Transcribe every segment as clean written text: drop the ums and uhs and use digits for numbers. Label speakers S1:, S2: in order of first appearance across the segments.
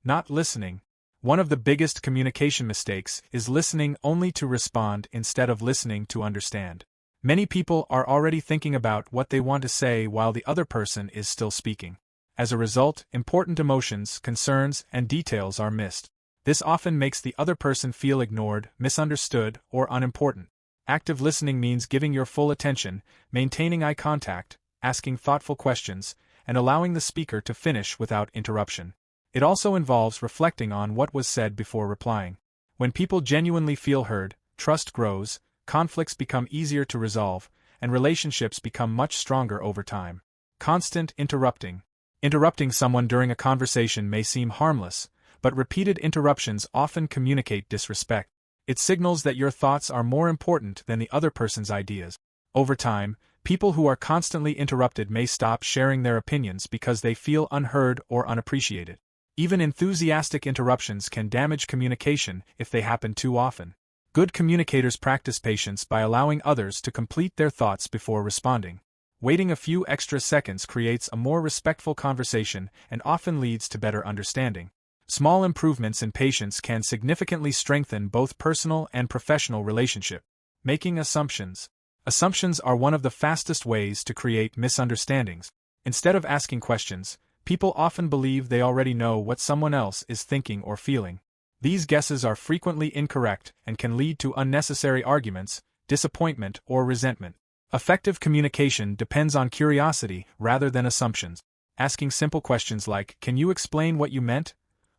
S1: Not listening. One of the biggest communication mistakes is listening only to respond instead of listening to understand. Many people are already thinking about what they want to say while the other person is still speaking. As a result, important emotions, concerns, and details are missed. This often makes the other person feel ignored, misunderstood, or unimportant. Active listening means giving your full attention, maintaining eye contact, asking thoughtful questions, and allowing the speaker to finish without interruption. It also involves reflecting on what was said before replying. When people genuinely feel heard, trust grows, conflicts become easier to resolve, and relationships become much stronger over time. Constant interrupting. Interrupting someone during a conversation may seem harmless, but repeated interruptions often communicate disrespect. It signals that your thoughts are more important than the other person's ideas. Over time, people who are constantly interrupted may stop sharing their opinions because they feel unheard or unappreciated. Even enthusiastic interruptions can damage communication if they happen too often. Good communicators practice patience by allowing others to complete their thoughts before responding. Waiting a few extra seconds creates a more respectful conversation and often leads to better understanding. Small improvements in patience can significantly strengthen both personal and professional relationships. Making assumptions. Assumptions are one of the fastest ways to create misunderstandings. Instead of asking questions, people often believe they already know what someone else is thinking or feeling. These guesses are frequently incorrect and can lead to unnecessary arguments, disappointment, or resentment. Effective communication depends on curiosity rather than assumptions. Asking simple questions like, "Can you explain what you meant?"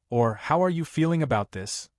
S1: or "How are you feeling about this?"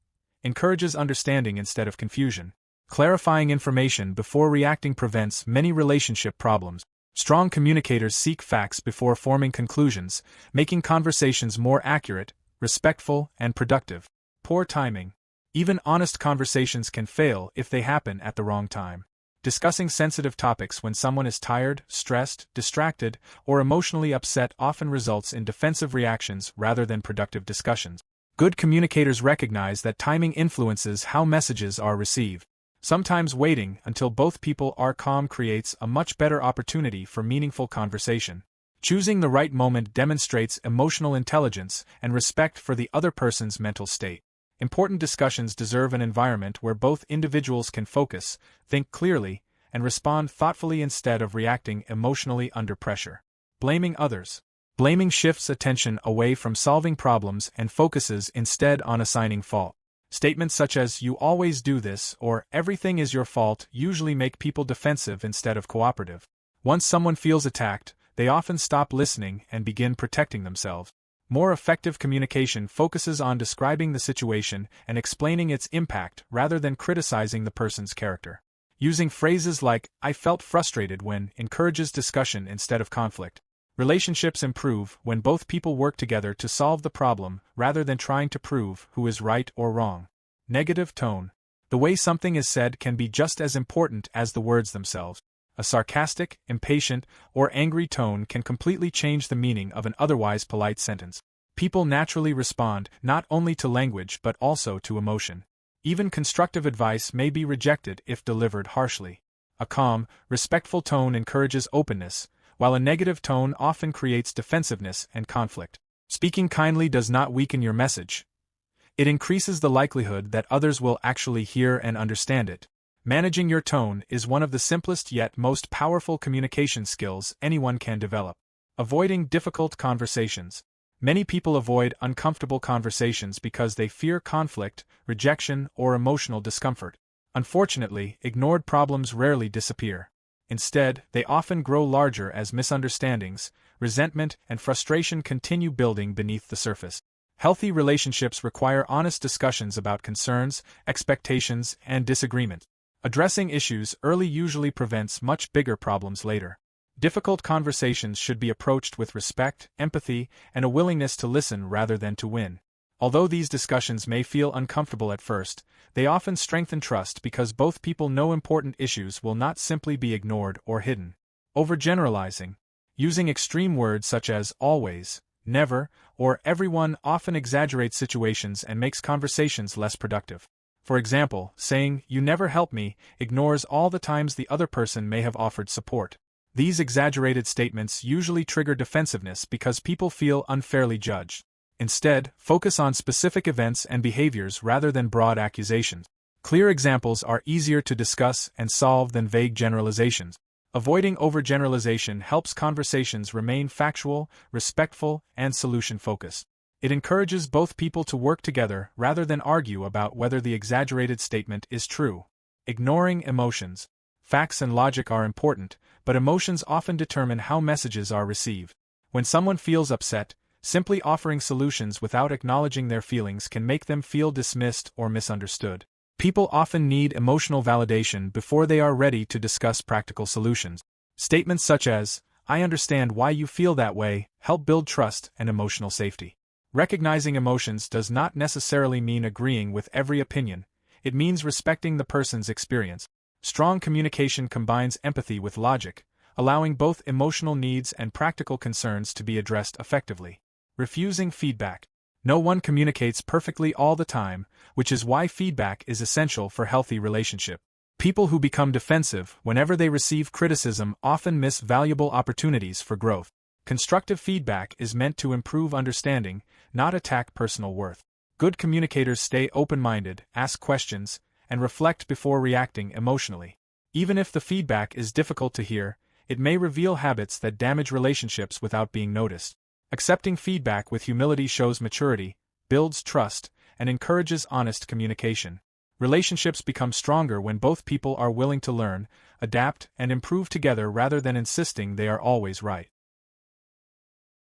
S1: encourages understanding instead of confusion. Clarifying information before reacting prevents many relationship problems. Strong communicators seek facts before forming conclusions, making conversations more accurate, respectful, and productive. Poor timing. Even honest conversations can fail if they happen at the wrong time. Discussing sensitive topics when someone is tired, stressed, distracted, or emotionally upset often results in defensive reactions rather than productive discussions. Good communicators recognize that timing influences how messages are received. Sometimes waiting until both people are calm creates a much better opportunity for meaningful conversation. Choosing the right moment demonstrates emotional intelligence and respect for the other person's mental state. Important discussions deserve an environment where both individuals can focus, think clearly, and respond thoughtfully instead of reacting emotionally under pressure. Blaming others. Blaming shifts attention away from solving problems and focuses instead on assigning fault. Statements such as "you always do this" or "everything is your fault" usually make people defensive instead of cooperative. Once someone feels attacked, they often stop listening and begin protecting themselves. More effective communication focuses on describing the situation and explaining its impact rather than criticizing the person's character. Using phrases like "I felt frustrated when" encourages discussion instead of conflict. Relationships improve when both people work together to solve the problem rather than trying to prove who is right or wrong. Negative tone. The way something is said can be just as important as the words themselves. A sarcastic, impatient, or angry tone can completely change the meaning of an otherwise polite sentence. People naturally respond not only to language but also to emotion. Even constructive advice may be rejected if delivered harshly. A calm, respectful tone encourages openness, while a negative tone often creates defensiveness and conflict. Speaking kindly does not weaken your message. It increases the likelihood that others will actually hear and understand it. Managing your tone is one of the simplest yet most powerful communication skills anyone can develop. Avoiding difficult conversations. Many people avoid uncomfortable conversations because they fear conflict, rejection, or emotional discomfort. Unfortunately, ignored problems rarely disappear. Instead, they often grow larger as misunderstandings, resentment, and frustration continue building beneath the surface. Healthy relationships require honest discussions about concerns, expectations, and disagreement. Addressing issues early usually prevents much bigger problems later. Difficult conversations should be approached with respect, empathy, and a willingness to listen rather than to win. Although these discussions may feel uncomfortable at first, they often strengthen trust because both people know important issues will not simply be ignored or hidden. Overgeneralizing. Using extreme words such as always, never, or everyone often exaggerates situations and makes conversations less productive. For example, saying "you never help me" ignores all the times the other person may have offered support. These exaggerated statements usually trigger defensiveness because people feel unfairly judged. Instead, focus on specific events and behaviors rather than broad accusations. Clear examples are easier to discuss and solve than vague generalizations. Avoiding overgeneralization helps conversations remain factual, respectful, and solution-focused. It encourages both people to work together rather than argue about whether the exaggerated statement is true. Ignoring emotions. Facts and logic are important, but emotions often determine how messages are received. When someone feels upset, simply offering solutions without acknowledging their feelings can make them feel dismissed or misunderstood. People often need emotional validation before they are ready to discuss practical solutions. Statements such as, "I understand why you feel that way," help build trust and emotional safety. Recognizing emotions does not necessarily mean agreeing with every opinion, it means respecting the person's experience. Strong communication combines empathy with logic, allowing both emotional needs and practical concerns to be addressed effectively. Refusing feedback. No one communicates perfectly all the time, which is why feedback is essential for healthy relationship. People who become defensive whenever they receive criticism often miss valuable opportunities for growth. Constructive feedback is meant to improve understanding, not attack personal worth. Good communicators stay open-minded, ask questions, and reflect before reacting emotionally. Even if the feedback is difficult to hear, it may reveal habits that damage relationships without being noticed. Accepting feedback with humility shows maturity, builds trust, and encourages honest communication. Relationships become stronger when both people are willing to learn, adapt, and improve together rather than insisting they are always right.